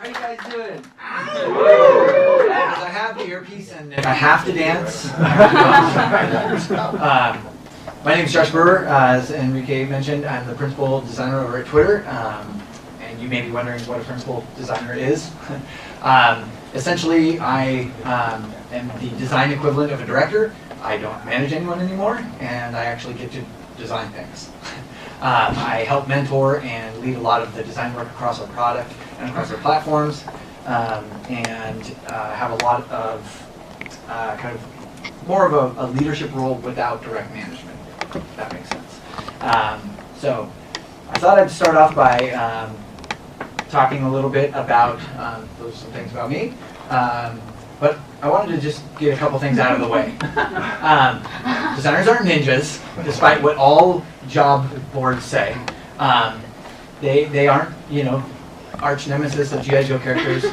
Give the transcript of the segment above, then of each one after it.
How you guys doing? Because I have the earpiece and I have to dance. My name is Josh Brewer. As Enrique mentioned, I'm the principal designer over at Twitter. And you may be wondering what a principal designer is. Essentially, I am the design equivalent of a director. I don't manage anyone anymore, and I actually get to design things. I help mentor and lead a lot of the design work across our product and across our platforms, and have a lot of kind of more of a leadership role without direct management, if that makes sense. So I thought I'd start off by talking a little bit about those some things about me, but I wanted to just get a couple things out of the way. Designers aren't ninjas, despite what all job boards say. They aren't, arch nemesis of G.I. Joe characters.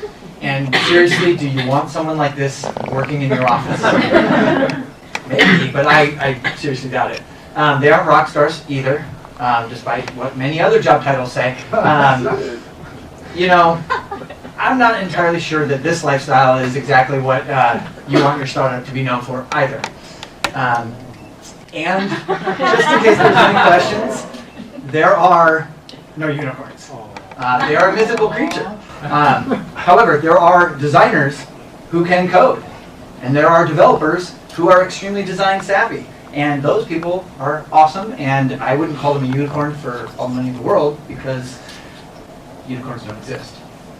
And seriously, do you want someone like this working in your office? Maybe, but I seriously doubt it. They aren't rock stars either, despite what many other job titles say. I'm not entirely sure that this lifestyle is exactly what you want your startup to be known for either. And just in case there's any questions, there are no unicorns. They are a mythical creature. However, there are designers who can code, and there are developers who are extremely design savvy. And those people are awesome, and I wouldn't call them a unicorn for all the money in the world, because unicorns don't exist.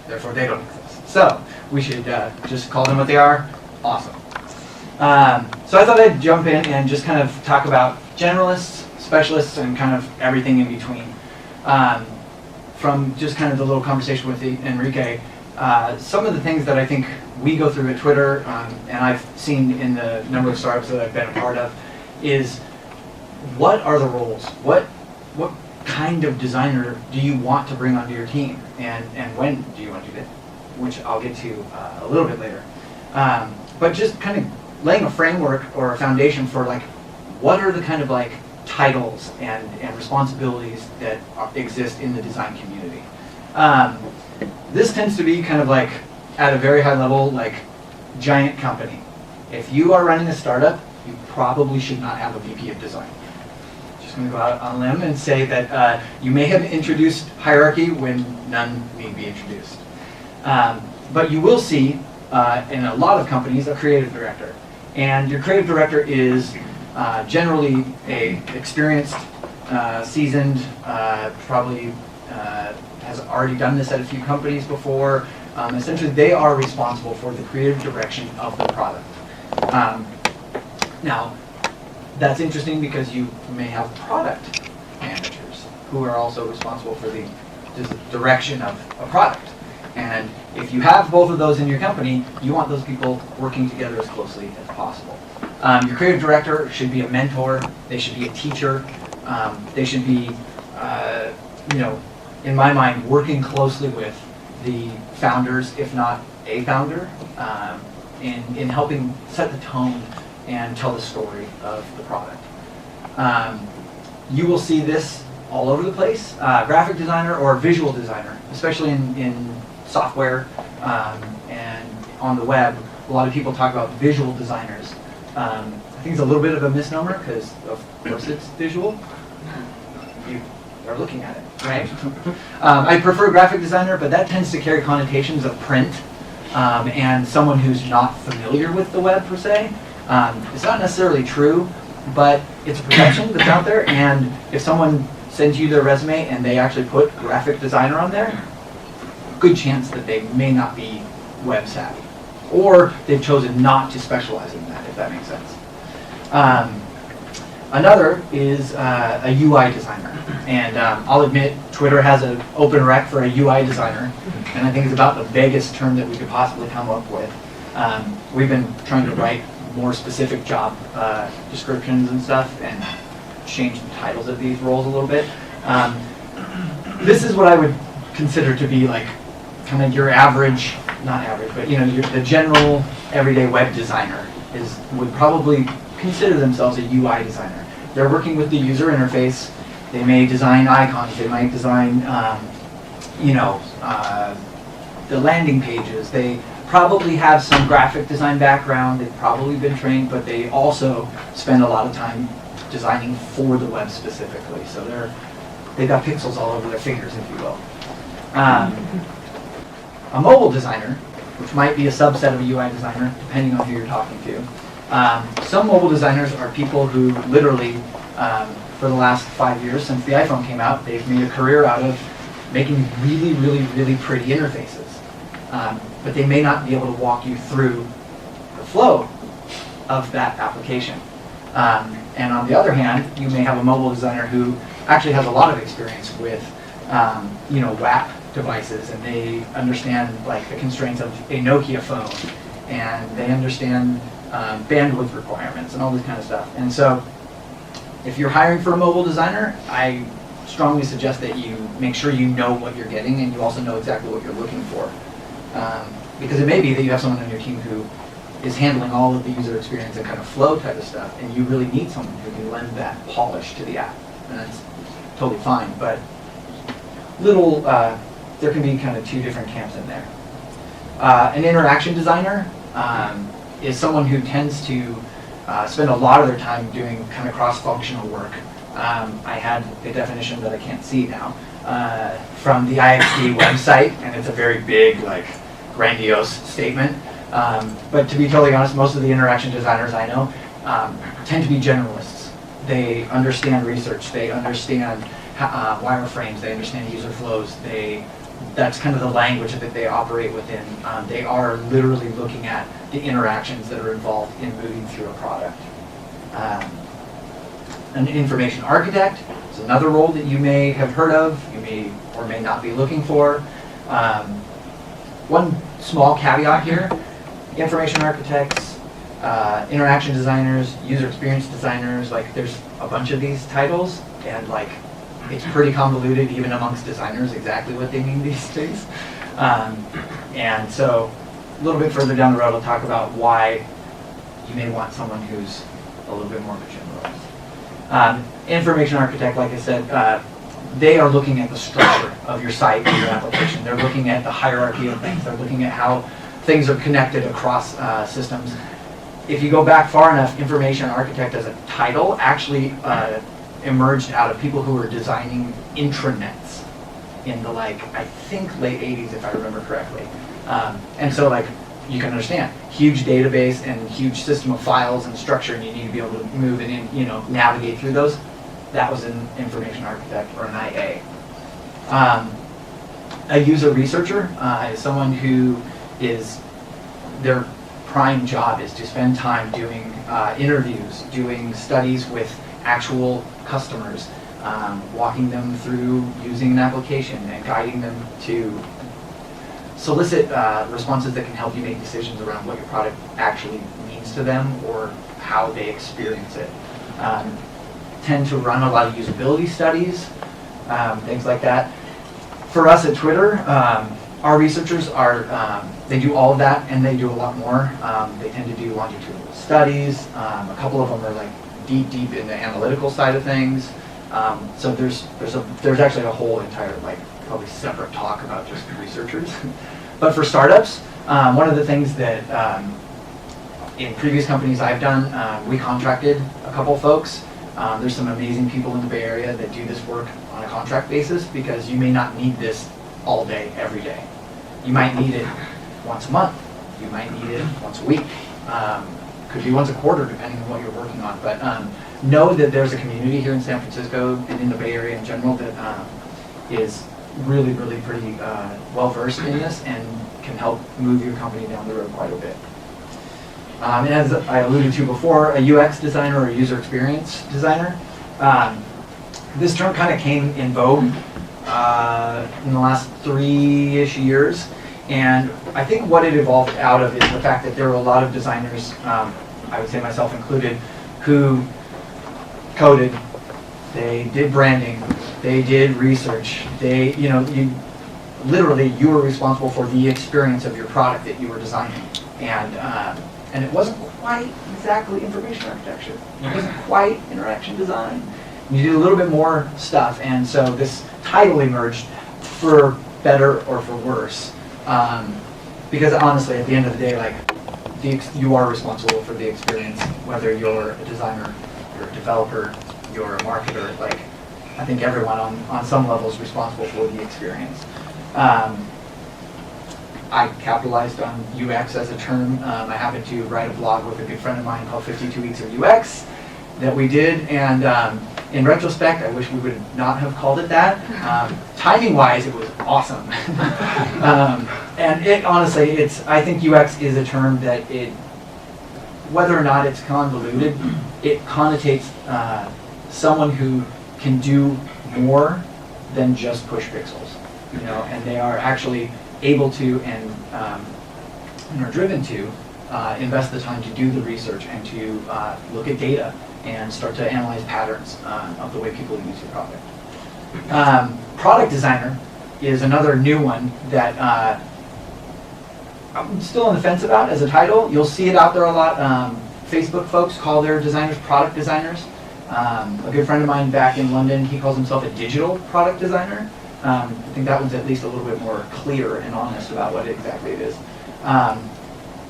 Therefore, they don't exist. So we should just call them what they are. Awesome. So I thought I'd jump in and just kind of talk about generalists, specialists, and kind of everything in between. From just kind of the little conversation with Enrique, some of the things that I think we go through at Twitter, and I've seen in the number of startups that I've been a part of, is what are the roles? What kind of designer do you want to bring onto your team, and when do you want to do that, which I'll get to a little bit later. But just kind of laying a framework or a foundation for what are the kind of titles and responsibilities that exist in the design community. This tends to be kind of at a very high level, giant company. If you are running a startup, you probably should not have a VP of design. Just going to go out on a limb and say that you may have introduced hierarchy when none need be introduced. But you will see in a lot of companies a creative director. And your creative director is generally a experienced, seasoned, probably has already done this at a few companies before. Essentially, they are responsible for the creative direction of the product. Now, that's interesting because you may have product managers who are also responsible for the direction of a product. And if you have both of those in your company, you want those people working together as closely as possible. Your creative director should be a mentor. They should be a teacher. They should be, in my mind, working closely with the founders, if not a founder, in helping set the tone and tell the story of the product. You will see this all over the place. Graphic designer or visual designer, especially in software and on the web, a lot of people talk about visual designers. I think it's a little bit of a misnomer because, of course, it's visual. You are looking at it, right? I prefer graphic designer, but that tends to carry connotations of print and someone who's not familiar with the web per se. It's not necessarily true, but it's a perception that's out there, and if someone sends you their resume and they actually put graphic designer on there, good chance that they may not be web savvy, or they've chosen not to specialize in that, if that makes sense. Another is a UI designer, and I'll admit Twitter has an open rec for a UI designer, and I think it's about the vaguest term that we could possibly come up with. We've been trying to write more specific job descriptions and stuff, and change the titles of these roles a little bit. This is what I would consider to be kind of your average, not average, but the general everyday web designer would probably consider themselves a UI designer. They're working with the user interface. They may design icons. They might design, the landing pages. They probably have some graphic design background. They've probably been trained, but they also spend a lot of time designing for the web specifically. So they've got pixels all over their fingers, if you will. A mobile designer, which might be a subset of a UI designer, depending on who you're talking to. Some mobile designers are people who literally, for the last 5 years since the iPhone came out, they've made a career out of making really, really, really pretty interfaces. But they may not be able to walk you through the flow of that application. And on the other hand, you may have a mobile designer who actually has a lot of experience with WAP devices, and they understand like the constraints of a Nokia phone, and they understand bandwidth requirements and all this kind of stuff. And so if you're hiring for a mobile designer, I strongly suggest that you make sure you know what you're getting and you also know exactly what you're looking for. Because it may be that you have someone on your team who is handling all of the user experience and kind of flow type of stuff, and you really need someone who can lend that polish to the app. And that's totally fine, but there can be kind of two different camps in there. An interaction designer is someone who tends to spend a lot of their time doing kind of cross-functional work. I had a definition that I can't see now from the IXD website, and it's a very big, like, grandiose statement. But to be totally honest, most of the interaction designers I know tend to be generalists. They understand research, they understand wireframes, they understand user flows, that's kind of the language that they operate within. They are literally looking at the interactions that are involved in moving through a product. An information architect is another role that you may have heard of, you may or may not be looking for. One small caveat here, information architects, interaction designers, user experience designers, like there's a bunch of these titles, and like it's pretty convoluted even amongst designers exactly what they mean these days. And so a little bit further down the road I'll talk about why you may want someone who's a little bit more of a generalist. Information architect, like I said, they are looking at the structure of your site and your application. They're looking at the hierarchy of things. They're looking at how things are connected across systems. If you go back far enough, information architect as a title actually emerged out of people who were designing intranets in the I think late 80s if I remember correctly. And so you can understand, huge database and huge system of files and structure, and you need to be able to move and navigate through those. That was an information architect or an IA. A user researcher is someone who their prime job is to spend time doing interviews, doing studies with actual customers, walking them through using an application and guiding them to solicit responses that can help you make decisions around what your product actually means to them or how they experience it. Tend to run a lot of usability studies, things like that. For us at Twitter, our researchers they do all of that and they do a lot more. They tend to do longitudinal studies. A couple of them are deep in the analytical side of things. So there's actually a whole entire probably separate talk about just researchers. But for startups, one of the things that in previous companies I've done, we contracted a couple folks. There's some amazing people in the Bay Area that do this work on a contract basis because you may not need this all day, every day. You might need it once a month. You might need it once a week. Could be once a quarter depending on what you're working on. But know that there's a community here in San Francisco and in the Bay Area in general that is really, really pretty well versed in this and can help move your company down the road quite a bit. And as I alluded to before, a UX designer or a user experience designer. This term kind of came in vogue in the last 3-ish years. And I think what it evolved out of is the fact that there were a lot of designers, I would say myself included, who coded, they did branding, they did research, you were responsible for the experience of your product that you were designing. And it wasn't quite exactly information architecture. It wasn't quite interaction design. You did a little bit more stuff, and so this title emerged for better or for worse. Because honestly, at the end of the day, like, you are responsible for the experience, whether you're a designer, you're a developer, you're a marketer. Like, I think everyone on some level is responsible for the experience. I capitalized on UX as a term. I happened to write a blog with a good friend of mine called 52 Weeks of UX that we did, and in retrospect, I wish we would not have called it that. Timing-wise, it was awesome. And it honestly, I think UX is a term that whether or not it's convoluted, it connotates someone who can do more than just push pixels, and they are actually able to and are driven to invest the time to do the research and to look at data and start to analyze patterns of the way people use your product. Product designer is another new one that I'm still on the fence about as a title. You'll see it out there a lot. Facebook folks call their designers product designers. A good friend of mine back in London, he calls himself a digital product designer. I think that one's at least a little bit more clear and honest about what exactly it is.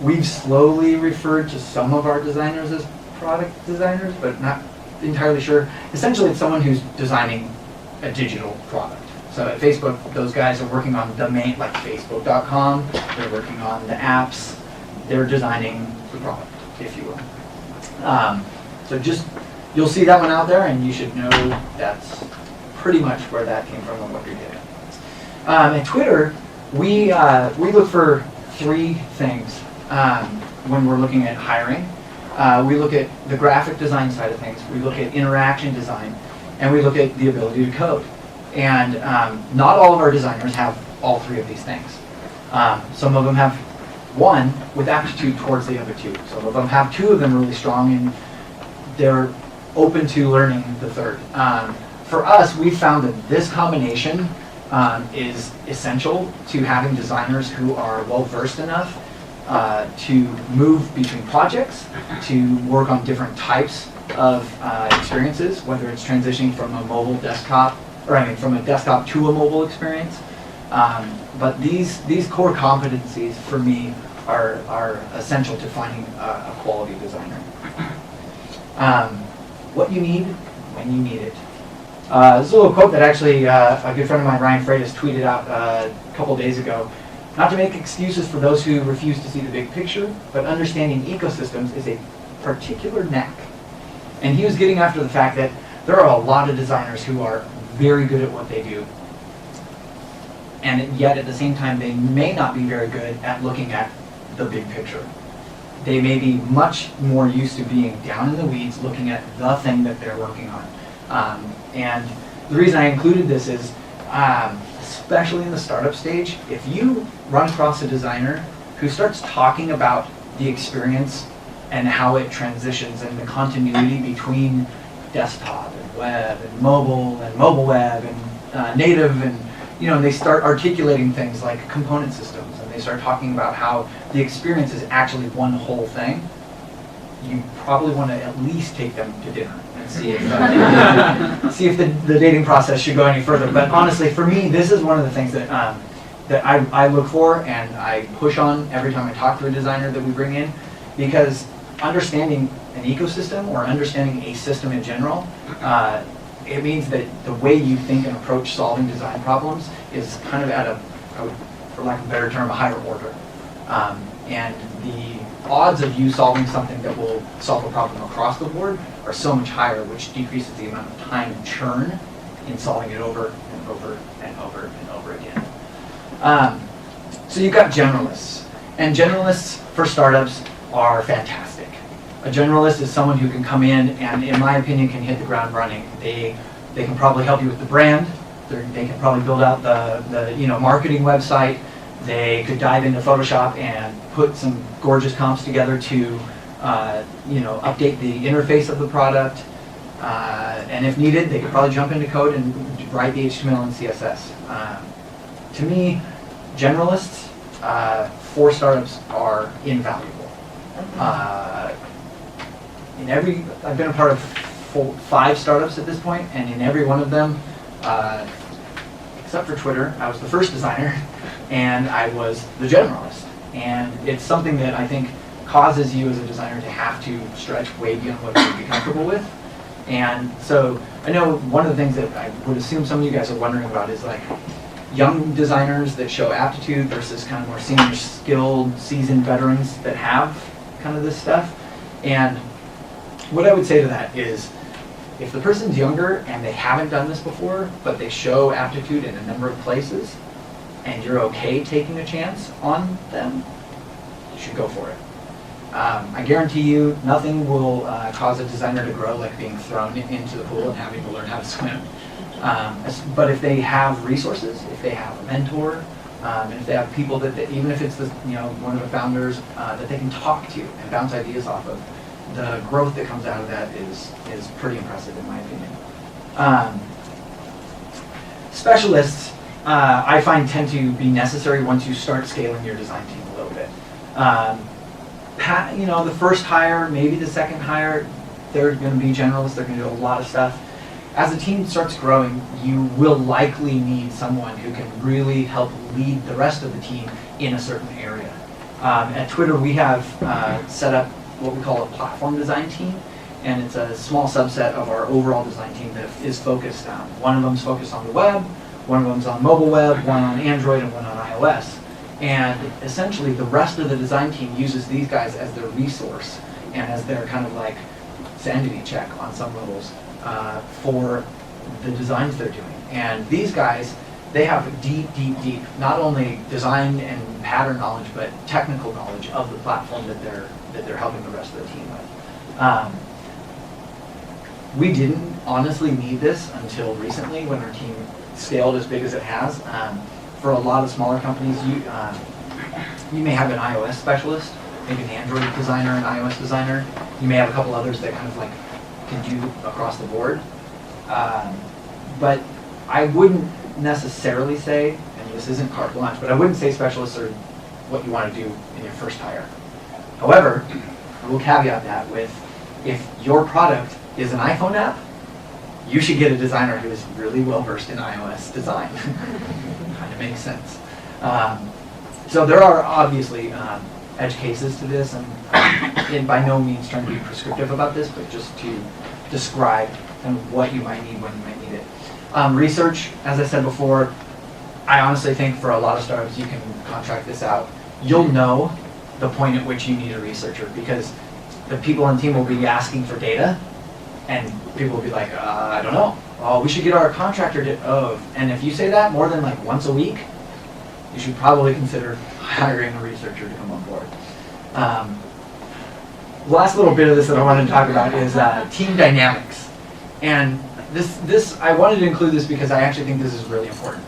We've slowly referred to some of our designers as product designers, but not entirely sure. Essentially, it's someone who's designing a digital product. So at Facebook, those guys are working on the main, like Facebook.com, they're working on the apps, they're designing the product, if you will. So you'll see that one out there, and you should know that's pretty much where that came from and what you're doing. At Twitter, we look for three things when we're looking at hiring. We look at the graphic design side of things, we look at interaction design, and we look at the ability to code. And not all of our designers have all three of these things. Some of them have one with aptitude towards the other two. Some of them have two of them really strong, and they're open to learning the third. For us, we found that this combination is essential to having designers who are well-versed enough to move between projects, to work on different types of experiences, whether it's transitioning from a mobile desktop, from a desktop to a mobile experience. But these core competencies, for me, are essential to finding a quality designer. What you need when you need it. This is a little quote that actually a good friend of mine, Ryan Freitas, tweeted out a couple days ago. Not to make excuses for those who refuse to see the big picture, but understanding ecosystems is a particular knack. And he was getting after the fact that there are a lot of designers who are very good at what they do, and yet at the same time they may not be very good at looking at the big picture. They may be much more used to being down in the weeds, looking at the thing that they're working on. And the reason I included this is, especially in the startup stage, if you run across a designer who starts talking about the experience and how it transitions and the continuity between desktop and web and mobile web and native, and and they start articulating things like component systems, and they start talking about how the experience is actually one whole thing, you probably want to at least take them to dinner and see if the dating process should go any further. But honestly, for me, this is one of the things that I look for and I push on every time I talk to a designer that we bring in, because understanding an ecosystem or understanding a system in general, it means that the way you think and approach solving design problems is kind of at for lack of a better term, a higher order. And the odds of you solving something that will solve a problem across the board are so much higher, which decreases the amount of time and churn in solving it over and over and over and over again. So you've got generalists, and generalists for startups are fantastic. A generalist is someone who can come in and, in my opinion, can hit the ground running. They can probably help you with the brand. They can probably build out the marketing website. They could dive into Photoshop and put some gorgeous comps together to update the interface of the product. And if needed, they could probably jump into code and write the HTML and CSS. To me, generalists for startups are invaluable. I've been a part of 5 startups at this point, and in every one of them, except for Twitter, I was the first designer, and I was the generalist. And it's something that I think causes you as a designer to have to stretch way beyond what you'd be comfortable with. And so I know one of the things that I would assume some of you guys are wondering about is like young designers that show aptitude versus kind of more senior, skilled, seasoned veterans that have kind of this stuff. And what I would say to that is, if the person's younger and they haven't done this before, but they show aptitude in a number of places, and you're okay taking a chance on them, you should go for it. I guarantee you, nothing will cause a designer to grow like being thrown into the pool and having to learn how to swim. But if they have resources, if they have a mentor, and if they have people that, even if it's one of the founders that they can talk to and bounce ideas off of, the growth that comes out of that is pretty impressive in my opinion. Specialists, I find, tend to be necessary once you start scaling your design team a little bit. The first hire, maybe the second hire, they're going to be generalists, they're going to do a lot of stuff. As the team starts growing, you will likely need someone who can really help lead the rest of the team in a certain area. At Twitter, we have set up what we call a platform design team, and it's a small subset of our overall design team that is focused on. One of them is focused on the web, one of them is on mobile web, one on Android, and one on iOS. And essentially, the rest of the design team uses these guys as their resource and as their kind of like sanity check on some levels for the designs they're doing. And these guys, they have deep, not only design and pattern knowledge, but technical knowledge of the platform that they're helping the rest of the team with. We didn't honestly need this until recently when our team scaled as big as it has. For a lot of smaller companies, you may have an iOS specialist, maybe an Android designer, an iOS designer. You may have a couple others that kind of like can do across the board. But I wouldn't necessarily say, and this isn't carte blanche, but I wouldn't say specialists are what you want to do in your first hire. However, I will caveat that with, if your product is an iPhone app, you should get a designer who is really well versed in iOS design. Kind of makes sense. So there are obviously edge cases to this, and by no means trying to be prescriptive about this, but just to describe kind of what you might need when you might need it. Research, as I said before, I honestly think for a lot of startups you can contract this out. You'll know the point at which you need a researcher, because the people on the team will be asking for data, and people will be like, I don't know. Oh, we should get our contractor and if you say that more than like once a week, you should probably consider hiring a researcher to come on board. The last little bit of this that I wanted to talk about is team dynamics. And this I wanted to include this because I actually think this is really important.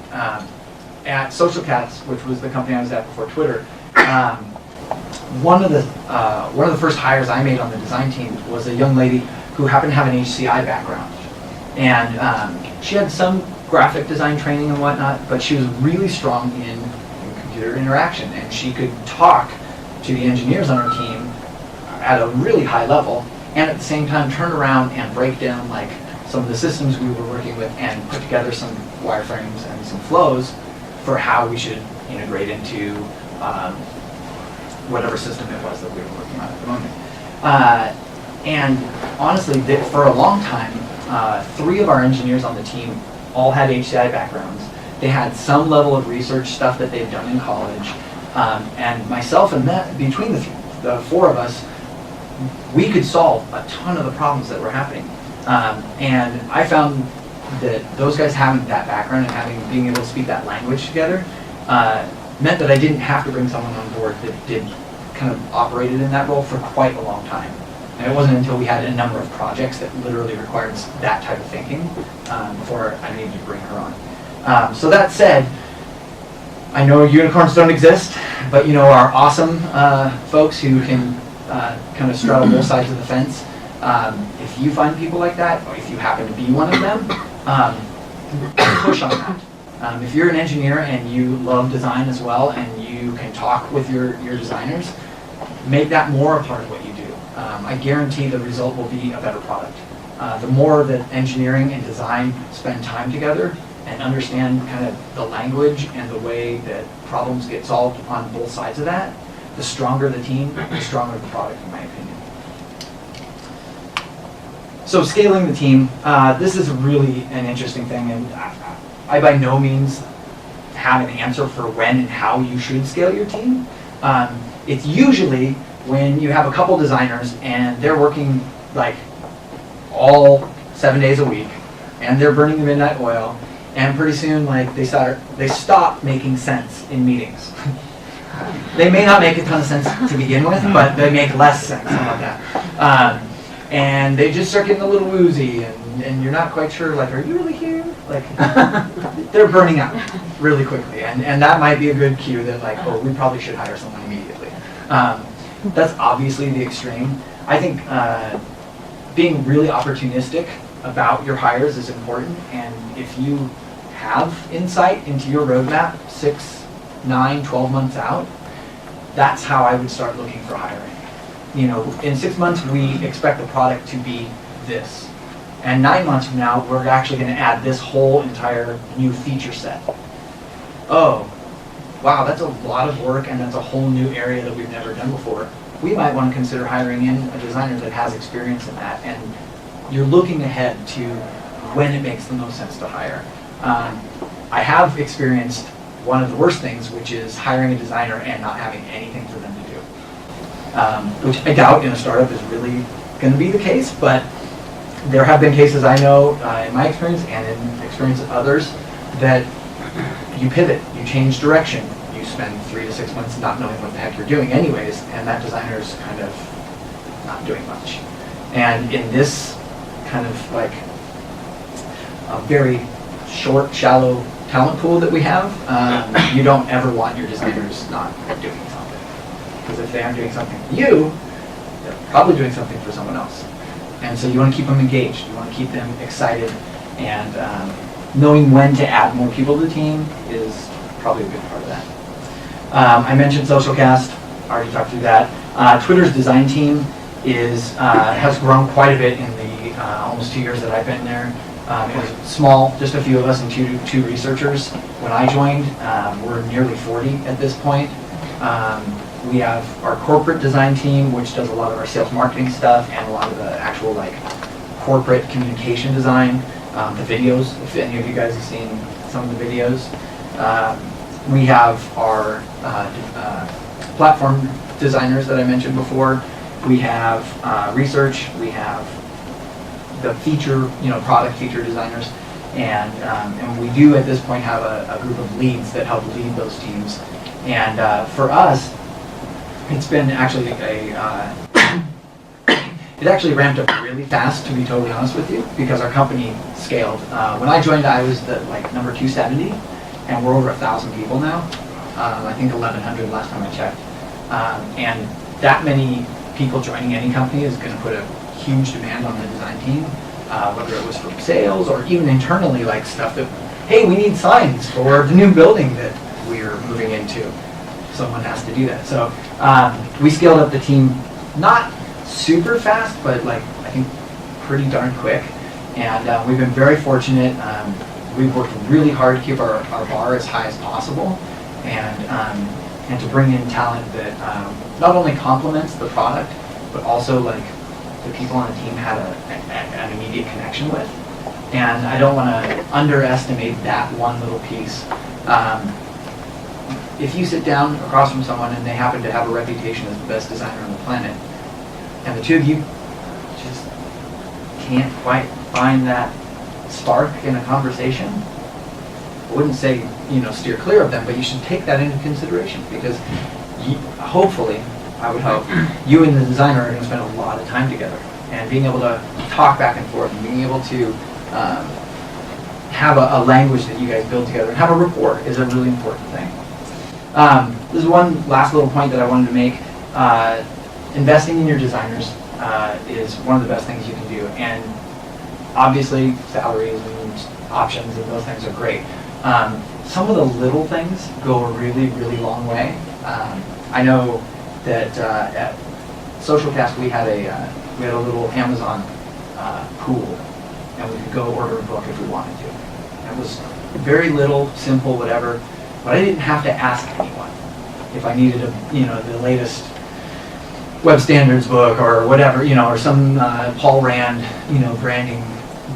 At Social Cats, which was the company I was at before Twitter, one of the first hires I made on the design team was a young lady who happened to have an HCI background. And she had some graphic design training and whatnot, but she was really strong in computer interaction, and she could talk to the engineers on our team at a really high level, and at the same time turn around and break down like some of the systems we were working with and put together some wireframes and some flows for how we should integrate into whatever system it was that we were working on at the moment. And honestly, for a long time, 3 of our engineers on the team all had HCI backgrounds. They had some level of research stuff that they'd done in college. And myself and Matt, between the 4 of us, we could solve a ton of the problems that were happening. And I found that those guys having that background and being able to speak that language together meant that I didn't have to bring someone on board that did kind of operated in that role for quite a long time. And it wasn't until we had a number of projects that literally required that type of thinking before I needed to bring her on. So that said, I know unicorns don't exist, but our awesome folks who can kind of straddle both sides of the fence. If you find people like that, or if you happen to be one of them, push on that. If you're an engineer and you love design as well, and you can talk with your designers, make that more a part of what you do. I guarantee the result will be a better product. The more that engineering and design spend time together, and understand kind of the language and the way that problems get solved on both sides of that, the stronger the team, the stronger the product, in my opinion. So scaling the team, this is really an interesting thing, and I by no means have an answer for when and how you should scale your team. It's usually when you have a couple designers and they're working like all 7 days a week, and they're burning the midnight oil, and pretty soon like they stop making sense in meetings. They may not make a ton of sense to begin with, but they make less sense. How about that? And they just start getting a little woozy, and you're not quite sure, like, are you really here? Like, they're burning out really quickly, and that might be a good cue that, like, oh, we probably should hire someone immediately. That's obviously the extreme. I think being really opportunistic about your hires is important, and if you have insight into your roadmap 6, 9, 12 months out, that's how I would start looking for hiring. You know, in 6 months we expect the product to be this, and 9 months from now we're actually going to add this whole entire new feature set. Oh, wow, that's a lot of work, and that's a whole new area that we've never done before. We might want to consider hiring in a designer that has experience in that, and you're looking ahead to when it makes the most sense to hire. I have experienced one of the worst things, which is hiring a designer and not having anything for them to do. Which I doubt in a startup is really going to be the case, but there have been cases I know in my experience and in experience of others that you pivot, you change direction, you spend 3 to 6 months not knowing what the heck you're doing anyways, and that designer's kind of not doing much. And in this kind of like a very short, shallow talent pool that we have, you don't ever want your designers not doing something. Because if they aren't doing something for you, they're probably doing something for someone else. And so you want to keep them engaged, you want to keep them excited, and knowing when to add more people to the team is probably a good part of that. I mentioned SocialCast, already talked through that. Twitter's design team has grown quite a bit in the almost 2 years that I've been there. It was small, just a few of us and two researchers. When I joined, we're nearly 40 at this point. We have our corporate design team, which does a lot of our sales marketing stuff and a lot of the actual like corporate communication design. The videos, if any of you guys have seen some of the videos. We have our platform designers that I mentioned before. We have research. We have the feature, product feature designers, and we do at this point have a group of leads that help lead those teams. And for us, it's been actually it actually ramped up really fast, to be totally honest with you, because our company scaled. When I joined, I was the number 270, and we're over 1,000 people now. I think 1,100 last time I checked. And that many people joining any company is going to put a huge demand on the design team, whether it was from sales or even internally, like stuff that, hey, we need signs for the new building that we're moving into. Someone has to do that. So we scaled up the team, not super fast, but I think pretty darn quick. And we've been very fortunate. We've worked really hard to keep our bar as high as possible, and to bring in talent that not only complements the product, but also the people on the team had an immediate connection with. And I don't want to underestimate that one little piece. If you sit down across from someone and they happen to have a reputation as the best designer on the planet, and the two of you just can't quite find that spark in a conversation, I wouldn't say steer clear of them, but you should take that into consideration, because hopefully, I would hope, you and the designer are going to spend a lot of time together, and being able to talk back and forth, and being able to have a language that you guys build together, and have a rapport is a really important thing. There's one last little point that I wanted to make. Investing in your designers is one of the best things you can do, and obviously salaries and options and those things are great. Some of the little things go a really, really long way. I know that at SocialCast we had a little Amazon pool, and we could go order a book if we wanted to. It was very little, simple, whatever, but I didn't have to ask anyone if I needed the latest web standards book or whatever, or some Paul Rand, branding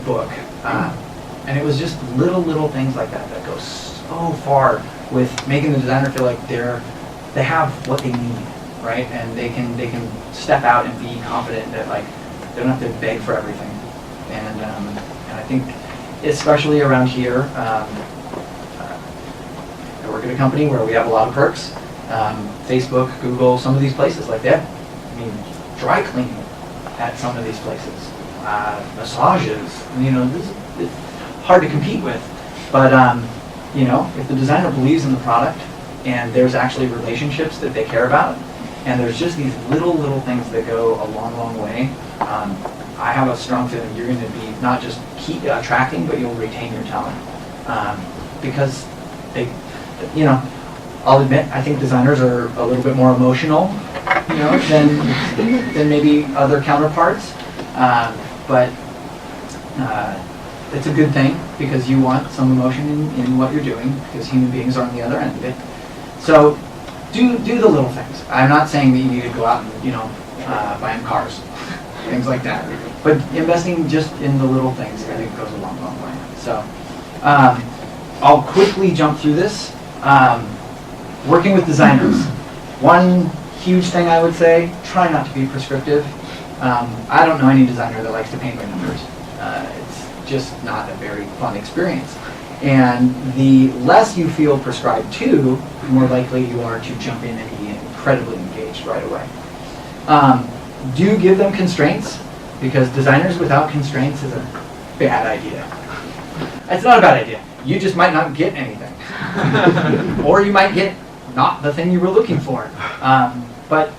book. And it was just little things like that that go so far with making the designer feel like they have what they need, right? And they can step out and be confident that they don't have to beg for everything. And I think especially around here, I work at a company where we have a lot of perks. Facebook, Google, some of these places like that. Dry cleaning at some of these places, massages. It's hard to compete with, but if the designer believes in the product and there's actually relationships that they care about, and there's just these little things that go a long way. I have a strong feeling you're going to be not just keep attracting, but you'll retain your talent because they, I'll admit, I think designers are a little bit more emotional, than maybe other counterparts. But it's a good thing because you want some emotion in what you're doing because human beings are on the other end of it. So do the little things. I'm not saying that you need to go out and buy them cars, things like that. But investing just in the little things, I think, goes a long way. So I'll quickly jump through this. Working with designers. One huge thing I would say, try not to be prescriptive. I don't know any designer that likes to paint by numbers. It's just not a very fun experience. And the less you feel prescribed to, the more likely you are to jump in and be incredibly engaged right away. Do give them constraints, because designers without constraints is a bad idea. It's not a bad idea. You just might not get anything. Or you might get not the thing you were looking for. But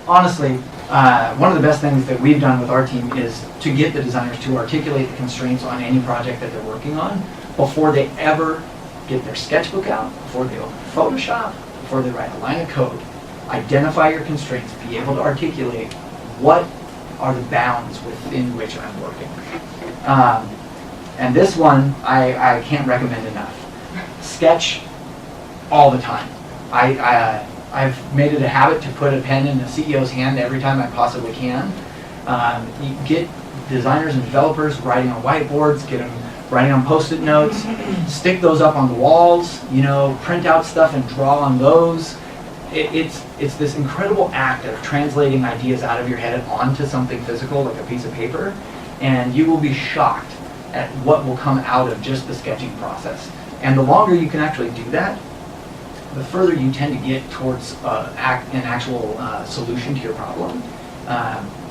honestly, one of the best things that we've done with our team is to get the designers to articulate the constraints on any project that they're working on before they ever get their sketchbook out, before they open Photoshop, before they write a line of code. Identify your constraints, be able to articulate what are the bounds within which I'm working. And this one, I can't recommend enough. Sketch all the time. I've made it a habit to put a pen in the CEO's hand every time I possibly can. You get designers and developers writing on whiteboards, get them writing on Post-it notes, stick those up on the walls, print out stuff and draw on those. It's this incredible act of translating ideas out of your head onto something physical, like a piece of paper, and you will be shocked at what will come out of just the sketching process. And the longer you can actually do that, the further you tend to get towards an actual solution to your problem.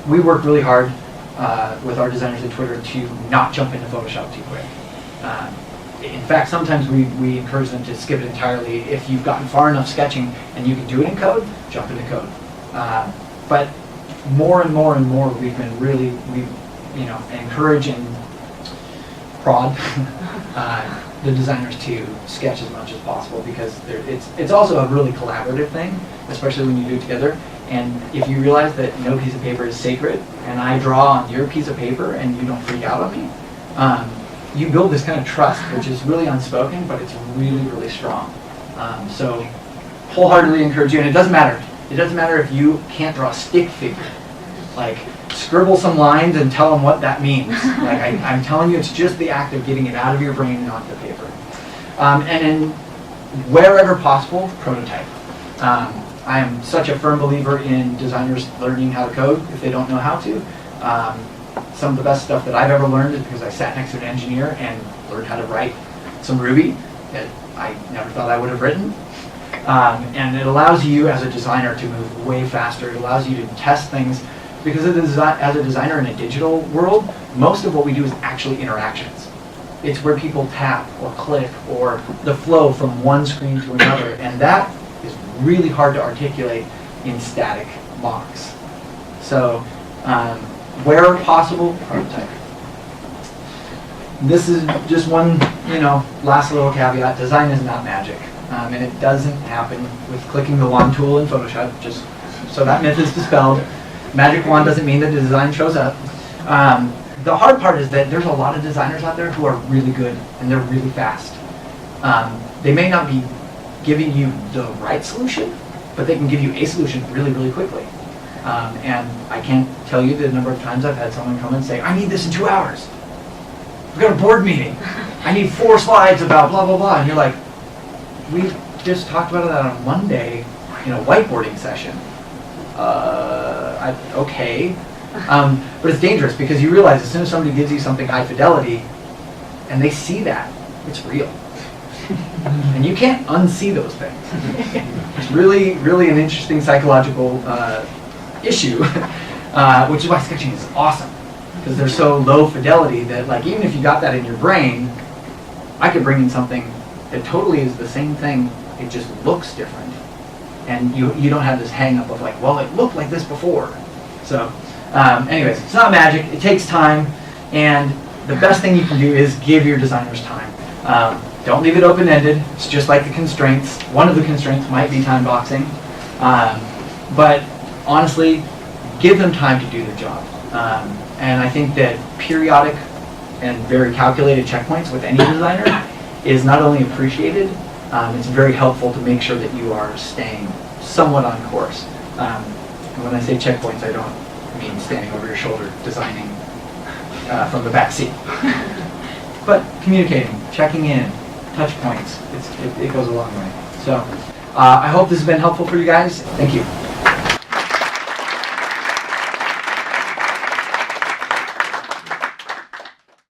We work really hard with our designers at Twitter to not jump into Photoshop too quick. In fact, sometimes we encourage them to skip it entirely. If you've gotten far enough sketching and you can do it in code, jump into code. But more and more, we've been really, encourage and prod the designers to sketch as much as possible, because it's also a really collaborative thing, especially when you do it together. And if you realize that no piece of paper is sacred, and I draw on your piece of paper and you don't freak out on me, you build this kind of trust, which is really unspoken, but it's really strong. So wholeheartedly encourage you, and it doesn't matter. It doesn't matter if you can't draw a stick figure. Like, scribble some lines and tell them what that means. Like, I'm telling you, it's just the act of getting it out of your brain and onto the paper. And then, wherever possible, prototype. I am such a firm believer in designers learning how to code if they don't know how to. Some of the best stuff that I've ever learned is because I sat next to an engineer and learned how to write some Ruby that I never thought I would have written. And it allows you as a designer to move way faster. It allows you to test things, because as a designer in a digital world, most of what we do is actually interactions. It's where people tap or click, or the flow from one screen to another, and that is really hard to articulate in static mocks. So where possible, prototype. This is just one, last little caveat. Design is not magic, and it doesn't happen with clicking the wand tool in Photoshop, just so that myth is dispelled. Magic wand doesn't mean that the design shows up. The hard part is that there's a lot of designers out there who are really good and they're really fast. They may not be giving you the right solution, but they can give you a solution really, really quickly. And I can't tell you the number of times I've had someone come and say, I need this in 2 hours. We've got a board meeting. I need 4 slides about blah, blah, blah. And you're like, we just talked about that on Monday in a whiteboarding session. Okay. But it's dangerous because you realize as soon as somebody gives you something high fidelity and they see that, it's real. And you can't unsee those things. It's really, really an interesting psychological issue, which is why sketching is awesome. Because they're so low fidelity that, like, even if you got that in your brain, I could bring in something that totally is the same thing, it just looks different. And you don't have this hang up of like, well, it looked like this before. So, anyways, it's not magic, it takes time, and the best thing you can do is give your designers time. Don't leave it open-ended. It's just like the constraints. One of the constraints might be time boxing. But honestly, give them time to do their job. And I think that periodic and very calculated checkpoints with any designer is not only appreciated, it's very helpful to make sure that you are staying somewhat on course. And when I say checkpoints, I don't mean standing over your shoulder designing from the back seat. But communicating, checking in, touch points, it goes a long way. So I hope this has been helpful for you guys. Thank you.